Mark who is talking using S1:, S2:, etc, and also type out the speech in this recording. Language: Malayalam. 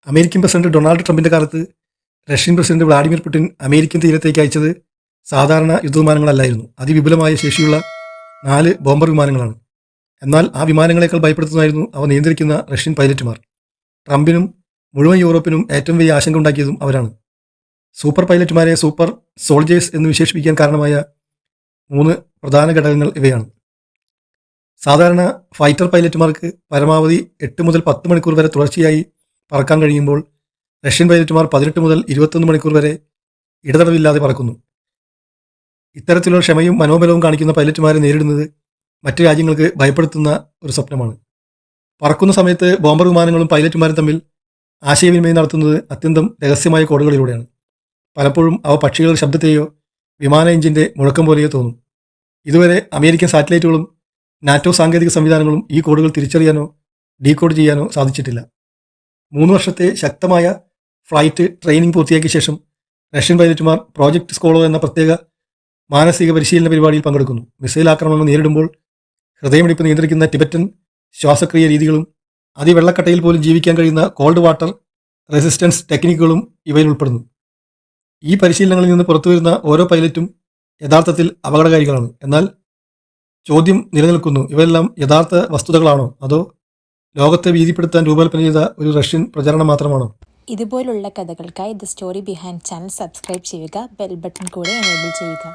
S1: അമേരിക്കൻ പ്രസിഡന്റ് ഡൊണാൾഡ് ട്രംപിന്റെ കാലത്ത് Russian president Vladimir Putin American തീരത്തേക്ക് അയച്ചത് സാധാരണ യുദ്ധവിമാനങ്ങളല്ലായിരുന്നു. അതിവിപുലമായ ശേഷിയുള്ള 4 ബോംബർ വിമാനങ്ങളാണ്. എന്നാൽ ആ വിമാനങ്ങളെക്കാൾ ഭയപ്പെടുത്തുന്നതായിരുന്നു അവ നിയന്ത്രിക്കുന്ന റഷ്യൻ പൈലറ്റുമാർ. ട്രംപിനും മുഴുവൻ യൂറോപ്പിനും ഏറ്റവും വലിയ ആശങ്ക ഉണ്ടാക്കിയതും അവരാണ്. സൂപ്പർ പൈലറ്റുമാരെ സൂപ്പർ സോൾജേഴ്സ് എന്ന് വിശേഷിപ്പിക്കാൻ കാരണമായ 3 പ്രധാന ഘടകങ്ങൾ ഇവയാണ്. സാധാരണ ഫൈറ്റർ പൈലറ്റുമാർക്ക് പരമാവധി 8 മുതൽ 10 മണിക്കൂർ വരെ തുടർച്ചയായി പറക്കാൻ കഴിയുമ്പോൾ റഷ്യൻ പൈലറ്റുമാർ 18 മുതൽ 21 മണിക്കൂർ വരെ ഇടതടവില്ലാതെ പറക്കുന്നു. ഇത്തരത്തിലുള്ള ക്ഷമയും മനോബലവും കാണിക്കുന്ന പൈലറ്റുമാരെ നേരിടുന്നത് മറ്റു രാജ്യങ്ങൾക്ക് ഭയപ്പെടുത്തുന്ന ഒരു സ്വപ്നമാണ്. പറക്കുന്ന സമയത്ത് ബോംബർ വിമാനങ്ങളും പൈലറ്റുമാരും തമ്മിൽ ആശയവിനിമയം നടത്തുന്നത് അത്യന്തം രഹസ്യമായ കോഡുകളിലൂടെയാണ്. പലപ്പോഴും അവ പക്ഷികളുടെ ശബ്ദത്തെയോ വിമാന എഞ്ചിൻ്റെ മുഴക്കം പോലെയോ തോന്നും. ഇതുവരെ അമേരിക്കൻ സാറ്റലൈറ്റുകളും നാറ്റോ സാങ്കേതിക സംവിധാനങ്ങളും ഈ കോഡുകൾ തിരിച്ചറിയാനോ ഡീകോഡ് ചെയ്യാനോ സാധിച്ചിട്ടില്ല. 3 വർഷത്തെ ശക്തമായ ഫ്ലൈറ്റ് ട്രെയിനിങ് പൂർത്തിയാക്കിയ ശേഷം റഷ്യൻ പൈലറ്റുമാർ പ്രോജക്റ്റ് സ്കോളോ എന്ന പ്രത്യേക മാനസിക പരിശീലന പരിപാടിയിൽ പങ്കെടുക്കുന്നു. മിസൈൽ ആക്രമണങ്ങൾ നേരിടുമ്പോൾ ഹൃദയമിടിപ്പ് നിയന്ത്രിക്കുന്ന ടിബറ്റൻ ശ്വാസക്രിയ രീതികളും അതിവെള്ളക്കട്ടയിൽ പോലും ജീവിക്കാൻ കഴിയുന്ന കോൾഡ് വാട്ടർ റെസിസ്റ്റൻസ് ടെക്നിക്കുകളും ഇവയിൽ ഉൾപ്പെടുന്നു. ഈ പരിശീലനങ്ങളിൽ നിന്ന് പുറത്തുവരുന്ന ഓരോ പൈലറ്റും യഥാർത്ഥത്തിൽ അപകടകാരികളാണ്. എന്നാൽ ചോദ്യം നിലനിൽക്കുന്നു, ഇവയെല്ലാം യഥാർത്ഥ വസ്തുതകളാണോ അതോ ലോകത്തെ ഭീതിപ്പെടുത്താൻ രൂപകൽപ്പന ചെയ്ത ഒരു റഷ്യൻ പ്രചരണം മാത്രമാണോ?
S2: ഇതുപോലുള്ള കഥകൾക്കായി the story behind channel subscribe ചെയ്യുക, ബെൽ ബട്ടൺ കൂടെ എനേബിൾ ചെയ്യുക.